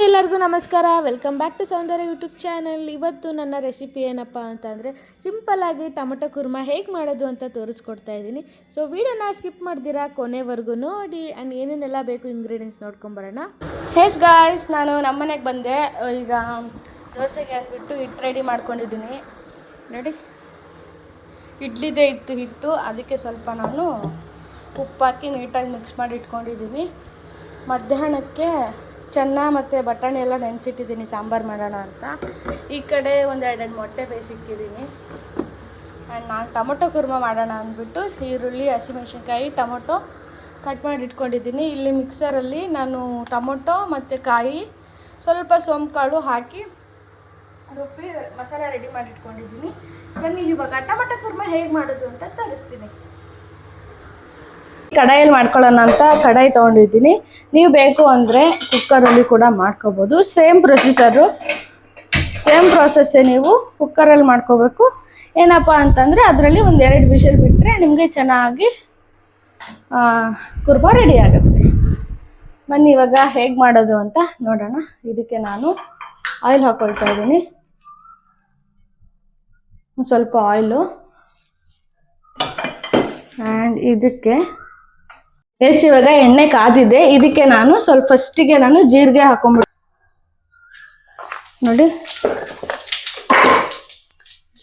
ಎಲ್ಲರಿಗೂ ನಮಸ್ಕಾರ. Welcome back to Soundarya YouTube channel. ಇವತ್ತು ನನ್ನ ರೆಸಿಪಿ ಏನಪ್ಪ ಅಂತಂದರೆ ಸಿಂಪಲ್ಲಾಗಿ ಟೊಮೊಟೊ ಕುರ್ಮಾ ಹೇಗೆ ಮಾಡೋದು ಅಂತ ತೋರಿಸ್ಕೊಡ್ತಾ ಇದ್ದೀನಿ. ಸೊ ವಿಡಿಯೋನ ಸ್ಕಿಪ್ ಮಾಡ್ದಿರಾ ಕೊನೆವರೆಗೂ ನೋಡಿ ಆ್ಯಂಡ್ ಏನೇನೆಲ್ಲ ಬೇಕು ಇಂಗ್ರೀಡಿಯೆಂಟ್ಸ್ ನೋಡ್ಕೊಂಬರೋಣ. ಹೇಸ್ ಗಾಯ್ಸ್, ನಾನು ನಮ್ಮನೆಗೆ ಬಂದೆ. ಈಗ ದೋಸೆಗೆ ಅಂದ್ಬಿಟ್ಟು ಹಿಟ್ಟು ರೆಡಿ ಮಾಡ್ಕೊಂಡಿದ್ದೀನಿ ನೋಡಿ. ಇಡ್ಲಿದೆ ಇತ್ತು ಹಿಟ್ಟು, ಅದಕ್ಕೆ ಸ್ವಲ್ಪ ನಾನು ಉಪ್ಪಾಕಿ ನೀಟಾಗಿ ಮಿಕ್ಸ್ ಮಾಡಿ ಇಟ್ಕೊಂಡಿದ್ದೀನಿ. ಮಧ್ಯಾಹ್ನಕ್ಕೆ ಚೆನ್ನ ಮತ್ತು ಬಟಾಣಿ ಎಲ್ಲ ನೆನೆಸಿಟ್ಟಿದ್ದೀನಿ ಸಾಂಬಾರು ಮಾಡೋಣ ಅಂತ. ಈ ಕಡೆ ಒಂದೆರಡು ಮೊಟ್ಟೆ ಬೇಯಿಸಿಕ್ಕಿದ್ದೀನಿ. ಆ್ಯಂಡ್ ನಾನು ಟೊಮೊಟೊ ಕುರ್ಮಾ ಮಾಡೋಣ ಅಂದ್ಬಿಟ್ಟು ಈರುಳ್ಳಿ, ಹಸಿಮೆಣ್ಸಿನ್ಕಾಯಿ, ಟೊಮೊಟೊ ಕಟ್ ಮಾಡಿ ಇಟ್ಕೊಂಡಿದ್ದೀನಿ. ಇಲ್ಲಿ ಮಿಕ್ಸರಲ್ಲಿ ನಾನು ಟೊಮೊಟೊ ಮತ್ತು ಕಾಯಿ, ಸ್ವಲ್ಪ ಸೋಂಪು ಕಾಳು ಹಾಕಿ ರುಬ್ಬಿ ಮಸಾಲ ರೆಡಿ ಮಾಡಿ ಇಟ್ಕೊಂಡಿದ್ದೀನಿ. ಬನ್ನಿ ಇವಾಗ ಟೊಮೊಟೊ ಕುರ್ಮಾ ಹೇಗೆ ಮಾಡೋದು ಅಂತ ತೋರಿಸ್ತೀನಿ. ಕಡಾಯಲ್ಲಿ ಮಾಡ್ಕೊಳ್ಳೋಣ ಅಂತ ಕಡಾಯಿ ತೊಗೊಂಡಿದ್ದೀನಿ. ನೀವು ಬೇಕು ಅಂದರೆ ಕುಕ್ಕರಲ್ಲಿ ಕೂಡ ಮಾಡ್ಕೋಬೋದು. ಸೇಮ್ ಪ್ರೊಸೆಸ್ಸೇ ನೀವು ಕುಕ್ಕರಲ್ಲಿ ಮಾಡ್ಕೋಬೇಕು. ಏನಪ್ಪ ಅಂತಂದರೆ ಅದರಲ್ಲಿ ಒಂದು 2 ವಿಷಲ್ ಬಿಟ್ಟರೆ ನಿಮಗೆ ಚೆನ್ನಾಗಿ ಕುರ್ಮಾ ರೆಡಿ ಆಗುತ್ತೆ. ಬನ್ನಿ ಇವಾಗ ಹೇಗೆ ಮಾಡೋದು ಅಂತ ನೋಡೋಣ. ಇದಕ್ಕೆ ನಾನು ಆಯಿಲ್ ಹಾಕ್ಕೊಳ್ತಾ ಇದ್ದೀನಿ. ಒಂದು ಸ್ವಲ್ಪ ಆಯಿಲು ಆ್ಯಂಡ್ ಇದಕ್ಕೆ ಇವಾಗ ಎಣ್ಣೆ ಕಾದಿದೆ. ಇದಕ್ಕೆ ನಾನು ಫಸ್ಟಿಗೆ ನಾನು ಜೀರಿಗೆ ಹಾಕೊಂಡ್ಬಿಟ್ಟು ನೋಡಿ.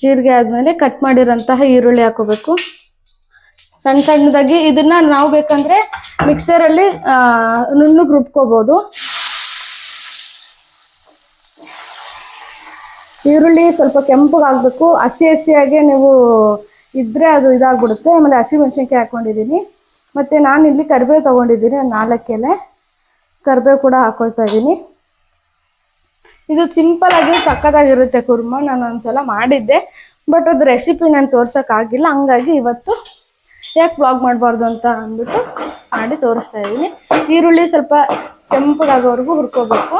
ಜೀರಿಗೆ ಆದಮೇಲೆ ಕಟ್ ಮಾಡಿರೋಂತಹ ಈರುಳ್ಳಿ ಹಾಕೋಬೇಕು ಸಣ್ಣ ಸಣ್ಣದಾಗಿ. ಇದನ್ನ ನಾವು ಬೇಕಂದ್ರೆ ಮಿಕ್ಸರಲ್ಲಿ ನುಣ್ಣಗೆ ರುಬ್ಕೋಬೋದು. ಈರುಳ್ಳಿ ಸ್ವಲ್ಪ ಕೆಂಪಗಾಗಬೇಕು. ಹಸಿಯಾಗೆ ನೀವು ಇದ್ರೆ ಅದು ಇದಾಗ್ಬಿಡುತ್ತೆ. ಆಮೇಲೆ ಹಸಿಮೆಣ್ಸಿನ್ಕಾಯಿ ಹಾಕ್ಕೊಂಡಿದ್ದೀನಿ. ಮತ್ತು ನಾನಿಲ್ಲಿ ಕರಿಬೇವು ತೊಗೊಂಡಿದ್ದೀನಿ, 4 ಎಲೆ ಕರಿಬೇವು ಕೂಡ ಹಾಕ್ಕೊಳ್ತಾ ಇದ್ದೀನಿ. ಇದು ಸಿಂಪಲ್ಲಾಗಿ ಸಕ್ಕತ್ತಾಗಿರುತ್ತೆ ಕುರ್ಮಾ. ನಾನು ಒಂದ್ಸಲ ಮಾಡಿದ್ದೆ, ಬಟ್ ಅದು ರೆಸಿಪಿ ನಾನು ತೋರ್ಸೋಕ್ಕಾಗಿಲ್ಲ. ಹಂಗಾಗಿ ಇವತ್ತು ಯಾಕೆ ವ್ಲಾಗ್ ಮಾಡಬಾರ್ದು ಅಂತ ಅಂದ್ಬಿಟ್ಟು ಮಾಡಿ ತೋರಿಸ್ತಾ ಇದ್ದೀನಿ. ಈರುಳ್ಳಿ ಸ್ವಲ್ಪ ಕೆಂಪಗಾಗೋವರೆಗೂ ಹುರ್ಕೋಬೇಕು.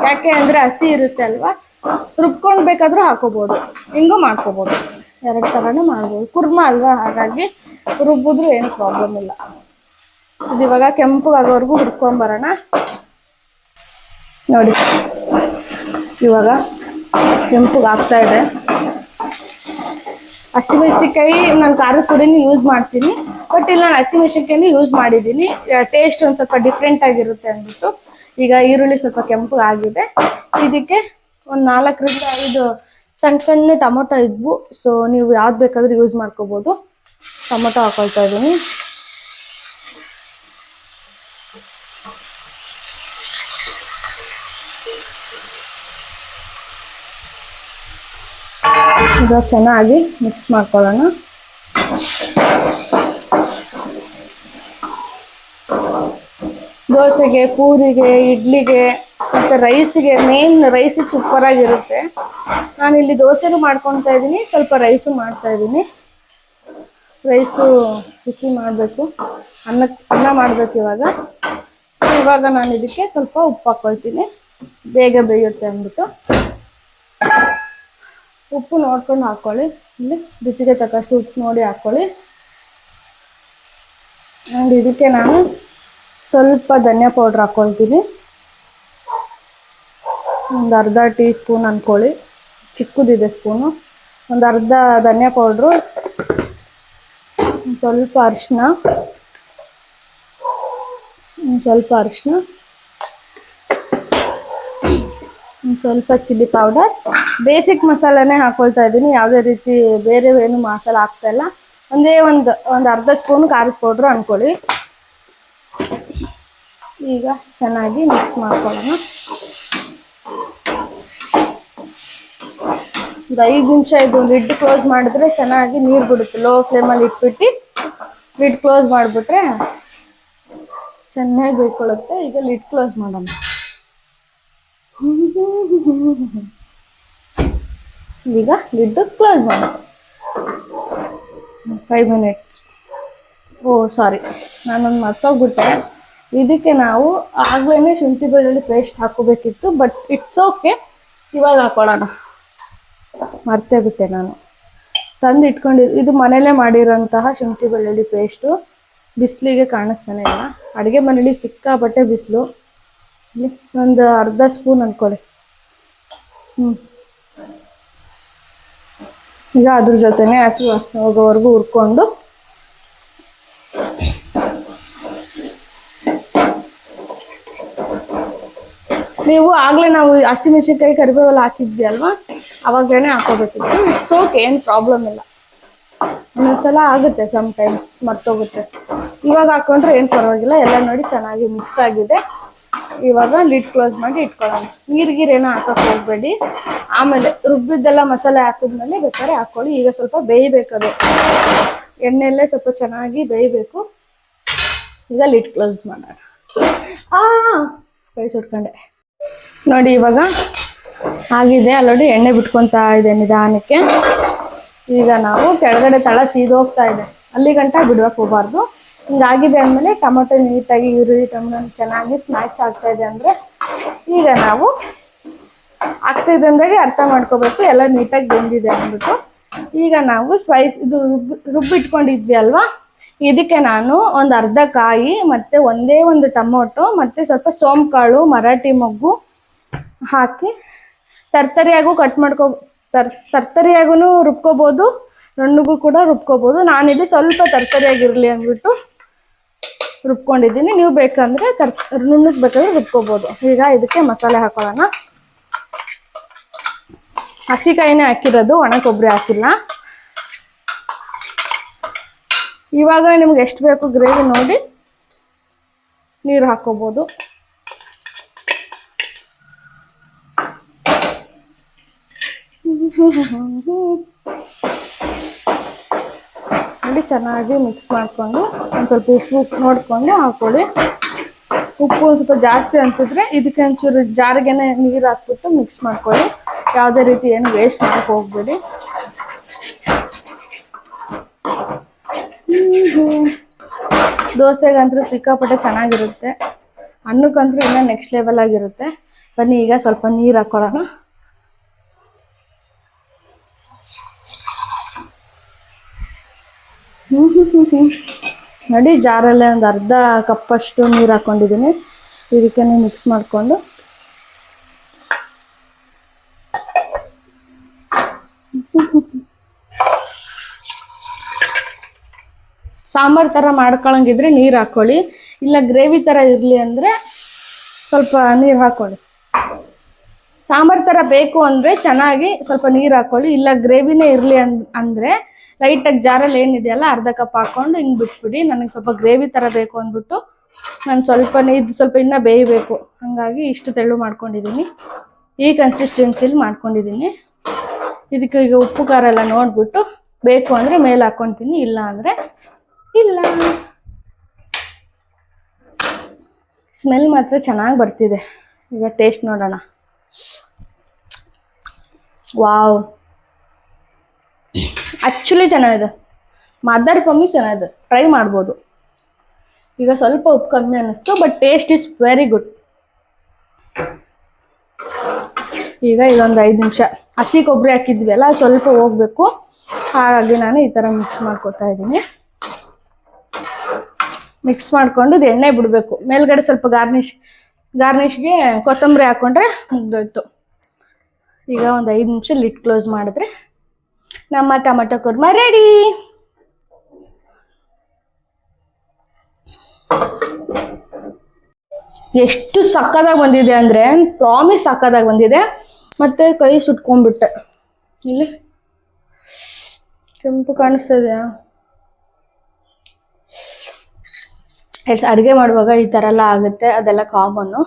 ಯಾಕೆ ಅಂದರೆ ಹಸಿ ಇರುತ್ತೆ ಅಲ್ವಾ. ರುಬ್ಕೊಂಡು ಬೇಕಾದರೂ ಹಾಕೋಬೋದು, ಹಿಂಗೂ ಮಾಡ್ಕೋಬೋದು. 2 ಥರನೂ ಮಾಡ್ಬೋದು. ಕುರ್ಮಾ ಅಲ್ವಾ, ಹಾಗಾಗಿ ರುಬ್ಬಿದ್ರೂ ಏನು ಪ್ರಾಬ್ಲಮ್ ಇಲ್ಲ. ಇದು ಇವಾಗ ಕೆಂಪಗಾಗೋವರೆಗೂ ಹುರ್ಕೊಂಬರೋಣ ನೋಡಿ. ಇವಾಗ ಕೆಂಪಗಾಗ್ತಾ ಇದೆ. ಹಸಿಮೆಣ್ಸಿನ್ಕಾಯಿ ನಾನು ಖಾರದ ಪುಡಿನ ಯೂಸ್ ಮಾಡ್ತೀನಿ, ಬಟ್ ಇಲ್ಲಿ ನಾನು ಹಸಿಮೆಣ್ಸಿನ್ಕಾಯಿನ ಯೂಸ್ ಮಾಡಿದ್ದೀನಿ. ಟೇಸ್ಟ್ ಒಂದು ಸ್ವಲ್ಪ ಡಿಫ್ರೆಂಟ್ ಆಗಿರುತ್ತೆ ಅಂದ್ಬಿಟ್ಟು. ಈಗ ಈರುಳ್ಳಿ ಸ್ವಲ್ಪ ಕೆಂಪಗಾಗಿದೆ. ಇದಕ್ಕೆ ಒಂದು 4ರಿಂದ 5 ಸಣ್ಣ ಟೊಮೊಟೊ ಇದ್ವು. ಸೊ ನೀವು ಯಾವ್ದು ಬೇಕಾದರೂ ಯೂಸ್ ಮಾಡ್ಕೋಬೋದು. ಟೊಮೊಟೊ ಹಾಕೊಳ್ತಾ ಇದ್ದೀನಿ. ಈಗ ಚೆನ್ನಾಗಿ ಮಿಕ್ಸ್ ಮಾಡ್ಕೊಳ್ಳೋಣ. ದೋಸೆಗೆ, ಪೂರಿಗೆ, ಇಡ್ಲಿಗೆ ಮತ್ತು ರೈಸಿಗೆ, ಮೇನ್ ರೈಸಿಗೆ ಸೂಪರಾಗಿರುತ್ತೆ. ನಾನಿಲ್ಲಿ ದೋಸೆನೂ ಮಾಡ್ಕೊತಾ ಇದ್ದೀನಿ, ಸ್ವಲ್ಪ ರೈಸು ಮಾಡ್ತಾ ಇದ್ದೀನಿ. ರೈಸು ಬಿಸಿ ಮಾಡಬೇಕು, ಅನ್ನ ಮಾಡಬೇಕು ಇವಾಗ. ಸೊ ಇವಾಗ ನಾನು ಇದಕ್ಕೆ ಸ್ವಲ್ಪ ಉಪ್ಪು ಹಾಕ್ಕೊಳ್ತೀನಿ, ಬೇಗ ಬೇಯುತ್ತೆ ಅಂದ್ಬಿಟ್ಟು. ಉಪ್ಪು ನೋಡ್ಕೊಂಡು ಹಾಕ್ಕೊಳ್ಳಿ. ಇಲ್ಲಿ ರುಚಿಗೆ ತಕ್ಕಷ್ಟು ಉಪ್ಪು ನೋಡಿ ಹಾಕ್ಕೊಳ್ಳಿ. ಆ್ಯಂಡ್ ಇದಕ್ಕೆ ನಾನು ಸ್ವಲ್ಪ ಧನಿಯಾ ಪೌಡ್ರ್ ಹಾಕ್ಕೊಳ್ತೀನಿ. ಒಂದು ಅರ್ಧ ಟೀ ಸ್ಪೂನ್ ಅಂದ್ಕೊಳ್ಳಿ, ಚಿಕ್ಕದಿದೆ ಸ್ಪೂನು. ಒಂದು ಅರ್ಧ ಧನಿಯಾ ಪೌಡ್ರು, ಸ್ವಲ್ಪ ಅರಿಶಿನ, ಸ್ವಲ್ಪ ಚಿಲ್ಲಿ ಪೌಡರ್. ಬೇಸಿಕ್ ಮಸಾಲಾನೇ ಹಾಕ್ಕೊಳ್ತಾ ಇದ್ದೀನಿ, ಯಾವುದೇ ರೀತಿ ಬೇರೆ ಏನು ಮಸಾಲ ಹಾಕ್ತಾಯಿಲ್ಲ. ಒಂದು ಅರ್ಧ ಸ್ಪೂನ್ ಖಾರದ ಪೌಡ್ರು ಅಂದ್ಕೊಳ್ಳಿ. ಈಗ ಚೆನ್ನಾಗಿ ಮಿಕ್ಸ್ ಮಾಡ್ಕೊಳ್ಳೋಣ. ಒಂದು 5 ನಿಮಿಷ ಇದು ಲಿಡ್ ಕ್ಲೋಸ್ ಮಾಡಿದ್ರೆ ಚೆನ್ನಾಗಿ ನೀರು ಬಿಡುತ್ತೆ. ಲೋ ಫ್ಲೇಮಲ್ಲಿ ಇಟ್ಬಿಟ್ಟು ಲಿಡ್ ಕ್ಲೋಸ್ ಮಾಡಿಬಿಟ್ರೆ ಚೆನ್ನಾಗಿ ಬೇಯ್ಕೊಳ್ಳುತ್ತೆ. ಈಗ ಲಿಡ್ ಕ್ಲೋಸ್ ಮಾಡೋಣ. ಈಗ ಲಿಡ್ ಕ್ಲೋಸ್ ಮಾಡೋಣ. 5 ಮಿನಿಟ್ಸ್. ಸಾರಿ, ನಾನೊಂದು ಮರ್ತೋಗ್ಬಿಟ್ಟೆ. ಇದಕ್ಕೆ ನಾವು ಆಗಲೇ ಶುಂಠಿ ಬೆಳ್ಳುಳ್ಳಿ ಪೇಸ್ಟ್ ಹಾಕೋಬೇಕಿತ್ತು, ಬಟ್ ಇಟ್ಸ್ ಓಕೆ. ಇವಾಗ ಹಾಕೊಳ್ಳೋಣ. ಮರ್ತೇ ಬಿಟ್ಟೆ ನಾನು. ತಂದು ಇಟ್ಕೊಂಡಿದ್ದು ಇದು ಮನೇಲೇ ಮಾಡಿರೋಂತಹ ಶುಂಠಿ ಬೆಳ್ಳುಳ್ಳಿ ಪೇಸ್ಟು. ಬಿಸಿಲಿಗೆ ಕಾಣಿಸ್ತಾನೆ ಇಲ್ಲ. ಅಡುಗೆ ಮನೇಲಿ ಸಿಕ್ಕಾಪಟ್ಟೆ ಬಿಸಿಲು. ಇಲ್ಲಿ ಒಂದು ಅರ್ಧ ಸ್ಪೂನ್ ಅನ್ಕೊಳ್ಳಿ. ಈಗ ಅದ್ರ ಜೊತೆನೆ ಹಸಿ ವಾಸನೆ ಹೋಗೋವರೆಗೂ ಹುರ್ಕೊಂಡು ನೀವು ಆಗ್ಲೇ ನಾವು ಹಸಿಮೆಣಸಿನ್ಕಾಯಿ ಕರಿಬೇವೆಲ್ಲ ಹಾಕಿದ್ವಿ ಅಲ್ವಾ, ಅವಾಗೇನೆ ಹಾಕೋಬೇಕಿತ್ತು. ಇಟ್ಸ್ ಓಕೆ, ಏನು ಪ್ರಾಬ್ಲಮ್ ಇಲ್ಲ. ಒಂದೊಂದ್ಸಲ ಆಗುತ್ತೆ, ಸಮ್ಟೈಮ್ಸ್ ಮರ್ತೋಗುತ್ತೆ. ಇವಾಗ ಹಾಕೊಂಡ್ರೆ ಏನು ಪರವಾಗಿಲ್ಲ. ಎಲ್ಲ ನೋಡಿ ಚೆನ್ನಾಗಿ ಮಿಕ್ಸ್ ಆಗಿದೆ. ಇವಾಗ ಲಿಡ್ ಕ್ಲೋಸ್ ಮಾಡಿ ಇಟ್ಕೊಳ್ಳೋಣ. ನೀರಿಗೀರೇನೋ ಹಾಕಕ್ಕೆ ಹೋಗ್ಬೇಡಿ. ಆಮೇಲೆ ರುಬ್ಬಿದ್ದೆಲ್ಲ ಮಸಾಲೆ ಹಾಕಿದ್ಮೇಲೆ ಬೇಕಾದ್ರೆ ಹಾಕ್ಕೊಳ್ಳಿ. ಈಗ ಸ್ವಲ್ಪ ಬೇಯಬೇಕದು, ಎಣ್ಣೆಯಲ್ಲೇ ಸ್ವಲ್ಪ ಚೆನ್ನಾಗಿ ಬೇಯಬೇಕು. ಈಗ ಲಿಡ್ ಕ್ಲೋಸ್ ಮಾಡೋಣ. ಕೈ ಸುಟ್ಕೊಂಡೆ ನೋಡಿ. ಇವಾಗ ಆಗಿದೆ ಅಲ್ಲೋಡಿ, ಎಣ್ಣೆ ಬಿಟ್ಕೊತಾ ಇದೆ ನಿಧಾನಕ್ಕೆ. ಈಗ ನಾವು ಕೆಳಗಡೆ ತಳ ಸೀದೋಗ್ತಾ ಇದೆ, ಅಲ್ಲಿ ಗಂಟ ಬಿಡ್ಬೇಕು ಹೋಗ್ಬಾರ್ದು. ಹಿಂಗಾಗಿದೆ ಅಂದಮೇಲೆ ಟೊಮೊಟೊ ನೀಟಾಗಿ ಈರುಳ್ಳಿ ಟೊಮೊಟೊ ಚೆನ್ನಾಗಿ ಸ್ಮ್ಯಾಚ್ ಆಗ್ತಾ ಇದೆ ಅಂದರೆ ಈಗ ನಾವು ಆಗ್ತಿದೆ ಅಂದಾಗೆ ಅರ್ಥ ಮಾಡ್ಕೋಬೇಕು ಎಲ್ಲ ನೀಟಾಗಿ ಬೆಂದಿದೆ ಅಂದ್ಬಿಟ್ಟು. ಈಗ ನಾವು ಇದು ರುಬ್ಬಿಟ್ಕೊಂಡಿದ್ವಿ ಅಲ್ವಾ, ಇದಕ್ಕೆ ನಾನು ಒಂದು ಅರ್ಧ ಕಾಯಿ ಮತ್ತು ಒಂದೇ ಒಂದು ಟೊಮೊಟೊ ಮತ್ತು ಸ್ವಲ್ಪ ಸೋಂಕಾಳು ಮರಾಠಿ ಮೊಗ್ಗು ಹಾಕಿ ತರ್ತರಿಯಾಗೂ ಕಟ್ ತರ್ತರಿಯಾಗೂ ರುಬ್ಕೋಬೋದು, ನುಣ್ಣಗೂ ಕೂಡ ರುಬ್ಕೋಬೋದು. ನಾನಿಲ್ಲಿ ಸ್ವಲ್ಪ ತರ್ತರಿಯಾಗಿರಲಿ ಅಂದ್ಬಿಟ್ಟು ರುಬ್ಕೊಂಡಿದ್ದೀನಿ. ನೀವು ಬೇಕಂದರೆ ನುಣ್ಣಗೆ ಬೇಕಾದ್ರೆ ರುಬ್ಕೋಬೋದು. ಈಗ ಇದಕ್ಕೆ ಮಸಾಲೆ ಹಾಕೊಳ್ಳೋಣ. ಹಸಿಕಾಯಿನೇ ಹಾಕಿರೋದು, ಒಣ ಕೊಬ್ಬರಿ ಹಾಕಿಲ್ಲ. ಇವಾಗ ನಿಮ್ಗೆ ಎಷ್ಟು ಬೇಕು ಗ್ರೇವಿ ನೋಡಿ ನೀರು ಹಾಕೋಬೋದು. ನೋಡಿ ಚೆನ್ನಾಗಿ ಮಿಕ್ಸ್ ಮಾಡಿಕೊಂಡು ಒಂದು ಸ್ವಲ್ಪ ಉಪ್ಪು ನೋಡಿಕೊಂಡು ಹಾಕೊಳ್ಳಿ. ಉಪ್ಪು ಸ್ವಲ್ಪ ಜಾಸ್ತಿ ಅನಿಸಿದ್ರೆ ಇದಕ್ಕೆ ಒಂಚೂರು ಜಾರಿಗೆನೆ ನೀರು ಹಾಕ್ಬಿಟ್ಟು ಮಿಕ್ಸ್ ಮಾಡ್ಕೊಳ್ಳಿ. ಯಾವುದೇ ರೀತಿ ಏನು ವೇಸ್ಟ್ ಮಾಡೋಕ್ಕೆ ಹೋಗ್ಬೇಡಿ. ದೋಸೆಗಂತೂ ಸಿಕ್ಕಾಪಟ್ಟೆ ಚೆನ್ನಾಗಿರುತ್ತೆ, ಅನ್ನಕ್ಕಂತೂ ಇನ್ನೂ ನೆಕ್ಸ್ಟ್ ಲೆವೆಲ್ ಆಗಿರುತ್ತೆ. ಬನ್ನಿ ಈಗ ಸ್ವಲ್ಪ ನೀರು ಹಾಕೊಳ್ಳೋಣ. ನೋಡಿ ಜಾರಲ್ಲೇ ಒಂದು ಅರ್ಧ ಕಪ್ಪಷ್ಟು ನೀರು ಹಾಕ್ಕೊಂಡಿದ್ದೀನಿ. ಇದಕ್ಕೆ ಮಿಕ್ಸ್ ಮಾಡಿಕೊಂಡು ಸಾಂಬಾರು ಥರ ಮಾಡ್ಕೊಳಂಗಿದ್ರೆ ನೀರು ಹಾಕ್ಕೊಳ್ಳಿ, ಇಲ್ಲ ಗ್ರೇವಿ ಥರ ಇರಲಿ ಅಂದರೆ ಸ್ವಲ್ಪ ನೀರು ಹಾಕ್ಕೊಳ್ಳಿ. ಸಾಂಬಾರು ಥರ ಬೇಕು ಅಂದರೆ ಚೆನ್ನಾಗಿ ಸ್ವಲ್ಪ ನೀರು ಹಾಕ್ಕೊಳ್ಳಿ, ಇಲ್ಲ ಗ್ರೇವಿನೇ ಇರಲಿ ಅಂದರೆ ಲೈಟಾಗಿ ಜಾರಲ್ಲಿ ಏನಿದೆಯಲ್ಲ ಅರ್ಧ ಕಪ್ ಹಾಕ್ಕೊಂಡು ಹಿಂಗೆ ಬಿಟ್ಬಿಡಿ. ನನಗೆ ಸ್ವಲ್ಪ ಗ್ರೇವಿ ಥರ ಬೇಕು ಅಂದ್ಬಿಟ್ಟು ನಾನು ಇದು ಸ್ವಲ್ಪ ಇನ್ನೂ ಬೇಯಬೇಕು, ಹಾಗಾಗಿ ಇಷ್ಟು ತೆಳು ಮಾಡ್ಕೊಂಡಿದ್ದೀನಿ. ಈ ಕನ್ಸಿಸ್ಟೆನ್ಸಿಲಿ ಮಾಡ್ಕೊಂಡಿದ್ದೀನಿ. ಇದಕ್ಕೆ ಈಗ ಉಪ್ಪು ಖಾರ ಎಲ್ಲ ನೋಡಿಬಿಟ್ಟು ಬೇಕು ಅಂದರೆ ಮೇಲೆ ಹಾಕ್ಕೊತೀನಿ, ಇಲ್ಲ ಅಂದರೆ ಇಲ್ಲ. ಸ್ಮೆಲ್ ಮಾತ್ರ ಚೆನ್ನಾಗಿ ಬರ್ತಿದೆ. ಈಗ ಟೇಸ್ಟ್ ನೋಡೋಣ. ವಾವ್, ಆ್ಯಕ್ಚುಲಿ ಚೆನ್ನಾಗಿದೆ. ಮದರ್ ಕಮ್ಮಿ ಚೆನ್ನಾಗಿದೆ, ಟ್ರೈ ಮಾಡ್ಬೋದು. ಈಗ ಸ್ವಲ್ಪ ಉಪ್ಪು ಕಮ್ಮಿ ಅನ್ನಿಸ್ತು, but taste is very good. ಈಗ ಇದೊಂದು 5 ನಿಮಿಷ ಹಸಿ ಕೊಬ್ಬರಿ ಹಾಕಿದ್ವಿ ಅಲ್ಲ, ಸ್ವಲ್ಪ ಹೋಗಬೇಕು. ಹಾಗಾಗಿ ನಾನು ಈ ಥರ ಮಿಕ್ಸ್ ಮಾಡ್ಕೊತಾ ಇದ್ದೀನಿ. ಮಿಕ್ಸ್ ಮಾಡ್ಕೊಂಡು ಇದು ಎಣ್ಣೆ ಬಿಡಬೇಕು. ಮೇಲ್ಗಡೆ ಸ್ವಲ್ಪ ಗಾರ್ನಿಷ್ಗೆ ಕೊತ್ತಂಬರಿ ಹಾಕ್ಕೊಂಡ್ರೆ ಮುಗ್ದೋಯ್ತು. ಈಗ ಒಂದು 5 ನಿಮಿಷ ಲಿಡ್ ಕ್ಲೋಸ್ ಮಾಡಿದ್ರೆ ನಮ್ಮ ಟೊಮೆಟೊ ಕುರ್ಮಾ ರೆಡಿ. ಎಷ್ಟು ಸಕ್ಕದಾಗಿ ಬಂದಿದೆ ಅಂದರೆ ಪ್ರಾಮಿಸ್ ಸಕ್ಕದಾಗಿ ಬಂದಿದೆ. ಮತ್ತೆ ಕೈ ಸುಟ್ಕೊಂಡ್ಬಿಟ್ಟೆ, ಇಲ್ಲಿ ಕೆಂಪು ಕಾಣಿಸ್ತದೆ. ಅಡುಗೆ ಮಾಡುವಾಗ ಈ ಥರ ಎಲ್ಲ ಆಗುತ್ತೆ, ಅದೆಲ್ಲ ಕಾಮನ್ನು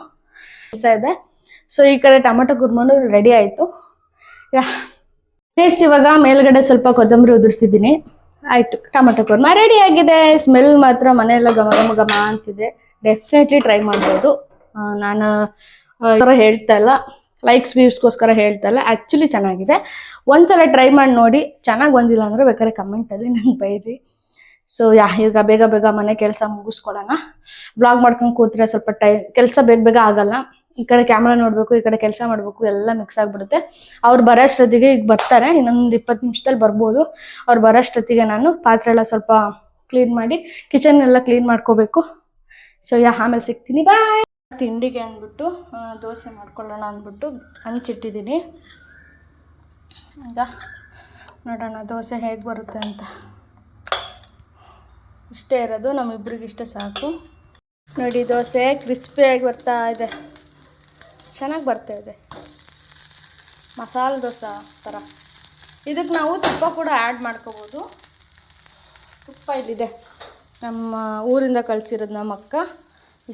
ಕೆಲಸ ಇದೆ. ಸೊ ಈ ಕಡೆ ಟೊಮೆಟೊ ಕುರ್ಮನು ರೆಡಿ ಆಯಿತು. ಟೇಸ್ಟ್ ಇವಾಗ ಮೇಲ್ಗಡೆ ಸ್ವಲ್ಪ ಕೊತ್ತಂಬರಿ ಉದುರಿಸಿದ್ದೀನಿ. ಆಯಿತು, ಟೊಮೆಟೊ ಕುರ್ಮಾ ರೆಡಿ ಆಗಿದೆ. ಸ್ಮೆಲ್ ಮಾತ್ರ ಮನೆಯೆಲ್ಲ ಘಮ ಘಮ ಘಮ ಅಂತಿದೆ. ಡೆಫಿನೆಟ್ಲಿ ಟ್ರೈ ಮಾಡ್ಬೋದು. ನಾನು ಹೇಳ್ತಾ ಇಲ್ಲ, ಲೈಕ್ಸ್ ವ್ಯೂಸ್ಗೋಸ್ಕರ ಹೇಳ್ತಾ ಇಲ್ಲ, ಆ್ಯಕ್ಚುಲಿ ಚೆನ್ನಾಗಿದೆ. ಒಂದ್ಸಲ ಟ್ರೈ ಮಾಡಿ ನೋಡಿ. ಚೆನ್ನಾಗಿ ಬಂದಿಲ್ಲ ಅಂದರೆ ಬೇಕಾದ್ರೆ ಕಮೆಂಟಲ್ಲಿ ನಂಗೆ ಬೈರಿ. ಸೊ ಈಗ ಬೇಗ ಬೇಗ ಮನೆ ಕೆಲಸ ಮುಗಿಸ್ಕೊಳ್ಳೋಣ. ಬ್ಲಾಗ್ ಮಾಡ್ಕೊಂಡು ಕೂತ್ರೆ ಸ್ವಲ್ಪ ಕೆಲಸ ಬೇಗ ಆಗಲ್ಲ. ಈ ಕಡೆ ಕ್ಯಾಮ್ರಾ ನೋಡಬೇಕು, ಈ ಕಡೆ ಕೆಲಸ ಮಾಡಬೇಕು, ಎಲ್ಲ ಮಿಕ್ಸ್ ಆಗಿಬಿಡುತ್ತೆ. ಅವ್ರು ಬರೋಷ್ಟೊತ್ತಿಗೆ ಈಗ ಬರ್ತಾರೆ, ಇನ್ನೊಂದು 20 ನಿಮಿಷದಲ್ಲಿ ಬರ್ಬೋದು. ಅವ್ರು ಬರೋಷ್ಟೊತ್ತಿಗೆ ನಾನು ಪಾತ್ರೆ ಎಲ್ಲ ಸ್ವಲ್ಪ ಕ್ಲೀನ್ ಮಾಡಿ ಕಿಚನ್ ಎಲ್ಲ ಕ್ಲೀನ್ ಮಾಡ್ಕೋಬೇಕು. ಸೊ ಆಮೇಲೆ ಸಿಗ್ತೀನಿ, ಬಾಯ್. ತಿಂಡಿಗೆ ಅಂದ್ಬಿಟ್ಟು ದೋಸೆ ಮಾಡ್ಕೊಳ್ಳೋಣ ಅಂದ್ಬಿಟ್ಟು ಹಂಚಿಟ್ಟಿದ್ದೀನಿ. ಈಗ ನೋಡೋಣ ದೋಸೆ ಹೇಗೆ ಬರುತ್ತೆ ಅಂತ. ಇಷ್ಟೇ ಇರೋದು, ನಮ್ಮಿಬ್ರಿಗೆ ಇಷ್ಟ ಸಾಕು. ನೋಡಿ ದೋಸೆ ಕ್ರಿಸ್ಪಿಯಾಗಿ ಬರ್ತಾ ಇದೆ, ಚೆನ್ನಾಗಿ ಬರ್ತಾ ಇದೆ, ಮಸಾಲೆ ದೋಸೆ ಥರ. ಇದಕ್ಕೆ ನಾವು ತುಪ್ಪ ಕೂಡ ಆ್ಯಡ್ ಮಾಡ್ಕೋಬೋದು. ತುಪ್ಪ ಇಲ್ಲಿದೆ, ನಮ್ಮ ಊರಿಂದ ಕಳಿಸಿರೋದು ನಮ್ಮ ಅಕ್ಕ.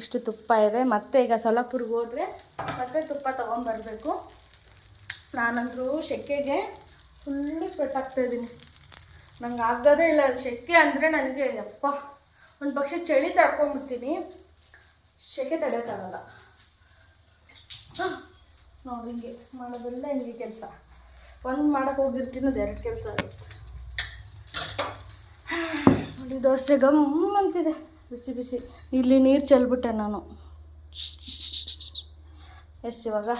ಇಷ್ಟು ತುಪ್ಪ ಇದೆ. ಮತ್ತೆ ಈಗ ಸೊಲ್ಲಾಪುರ್ಗೆ ಹೋದರೆ ಮತ್ತೆ ತುಪ್ಪ ತೊಗೊಂಬರ್ಬೇಕು. ನಾನಂತರೂ ಸೆಕೆಗೆ ಫುಲ್ಲು ಸ್ವೆಟ್ ಆಗ್ತಾಯಿದ್ದೀನಿ. ನಂಗೆ ಆಗೋದೇ ಇಲ್ಲ ಸೆಕೆ ಅಂದರೆ. ನನಗೆ ಯಪ್ಪ, ಒಂದು ಪಕ್ಷ ಚಳಿ ತಡ್ಕೊಂಡ್ಬಿಡ್ತೀನಿ, ಸೆಕೆ ತಡೆಯೋಕ್ಕಾಗಲ್ಲ. ನೋಡಿ ಹಿಂಗೆ ಮಾಡೋದೆಲ್ಲ ಹಿಂಗೆ ಕೆಲಸ. ಒಂದು ಮಾಡೋಕ್ಕೆ ಹೋಗಿರ್ತೀನಿ, ಅದು 2 ಕೆಲಸ ಆಗುತ್ತೆ. ನೋಡಿ ದೋಸೆ ಗಮ್ ಅಂತಿದೆ, ಬಿಸಿ ಬಿಸಿ. ಇಲ್ಲಿ ನೀರು ಚೆಲ್ಬಿಟ್ಟೆ ನಾನು. ಇವಾಗ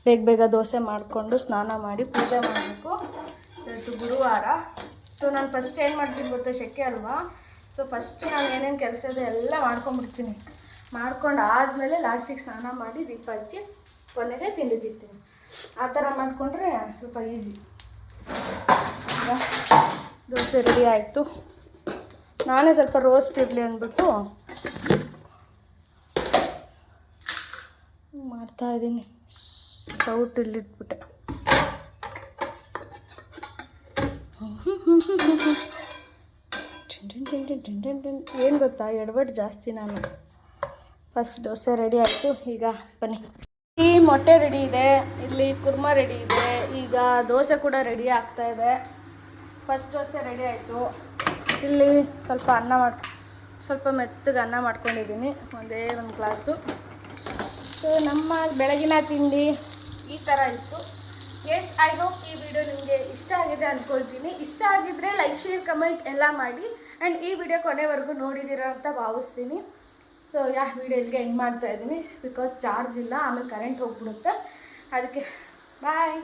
ಬೇಗ ಬೇಗ ದೋಸೆ ಮಾಡಿಕೊಂಡು ಸ್ನಾನ ಮಾಡಿ ಪೂಜೆ ಮಾಡಬೇಕು. ಇವತ್ತು ಗುರುವಾರ. ಸೊ ನಾನು ಫಸ್ಟ್ ಏನು ಮಾಡ್ತೀನಿ ಗೊತ್ತಾ, ಸೆಕೆ ಅಲ್ವಾ. ಸೊ ಫಸ್ಟ್ ನಾನು ಏನೇನು ಕೆಲಸ ಇದೆ ಎಲ್ಲ ಮಾಡ್ಕೊಂಬಿಡ್ತೀನಿ. ಮಾಡ್ಕೊಂಡು ಆದಮೇಲೆ ಲಾಸ್ಟಿಗೆ ಸ್ನಾನ ಮಾಡಿ ದೀಪ ಹಚ್ಚಿ ಕೊನೆಗೆ ತಿಂಡಿ ತಿಂತೀನಿ. ಆ ಥರ ಮಾಡಿಕೊಂಡ್ರೆ ಸ್ವಲ್ಪ ಈಸಿ. ದೋಸೆ ರೆಡಿ ಆಯಿತು. ನಾನೇ ಸ್ವಲ್ಪ ರೋಸ್ಟ್ ಇರಲಿ ಅಂದ್ಬಿಟ್ಟು ಮಾಡ್ತಾಯಿದ್ದೀನಿ. ಸೌಟ್ ಇಲ್ಲಿಟ್ಬಿಟ್ಟೆ. ಏನು ಗೊತ್ತಾ, ಎಡವಟ್ಟು ಜಾಸ್ತಿ ನಾನು. ಫಸ್ಟ್ ದೋಸೆ ರೆಡಿ ಆಯಿತು. ಈಗ ಬನ್ನಿ, ಈ ಮೊಟ್ಟೆ ರೆಡಿ ಇದೆ, ಇಲ್ಲಿ ಕುರ್ಮಾ ರೆಡಿ ಇದೆ, ಈಗ ದೋಸೆ ಕೂಡ ರೆಡಿ ಆಗ್ತಾಯಿದೆ. ಫಸ್ಟ್ ದೋಸೆ ರೆಡಿ ಆಯಿತು. ಇಲ್ಲಿ ಸ್ವಲ್ಪ ಮೆತ್ತಗೆ ಅನ್ನ ಮಾಡ್ಕೊಂಡಿದ್ದೀನಿ, ಒಂದೇ ಒಂದು ಗ್ಲಾಸು. ಸೊ ನಮ್ಮ ಬೆಳಗಿನ ತಿಂಡಿ ಈ ಥರ ಇತ್ತು. ಎಸ್, ಐ ಹೋಪ್ ಈ ವಿಡಿಯೋ ನಿಮಗೆ ಇಷ್ಟ ಆಗಿದೆ ಅಂದ್ಕೊಳ್ತೀನಿ. ಇಷ್ಟ ಆಗಿದ್ದರೆ ಲೈಕ್, ಶೇರ್, ಕಮೆಂಟ್ ಎಲ್ಲ ಮಾಡಿ. ಆ್ಯಂಡ್ ಈ ವಿಡಿಯೋ ಕೊನೆವರೆಗೂ ನೋಡಿದ್ದೀರಾ ಅಂತ ಭಾವಿಸ್ತೀನಿ. ಸೊ ವಿಡಿಯೋ ಇಲ್ಲಿಗೆ ಎಂಡ್ ಮಾಡ್ತಾಯಿದ್ದೀನಿ, ಬಿಕಾಸ್ ಚಾರ್ಜ್ ಇಲ್ಲ, ಆಮೇಲೆ ಕರೆಂಟ್ ಹೋಗ್ಬಿಡುತ್ತೆ. ಅದಕ್ಕೆ ಬಾಯ್.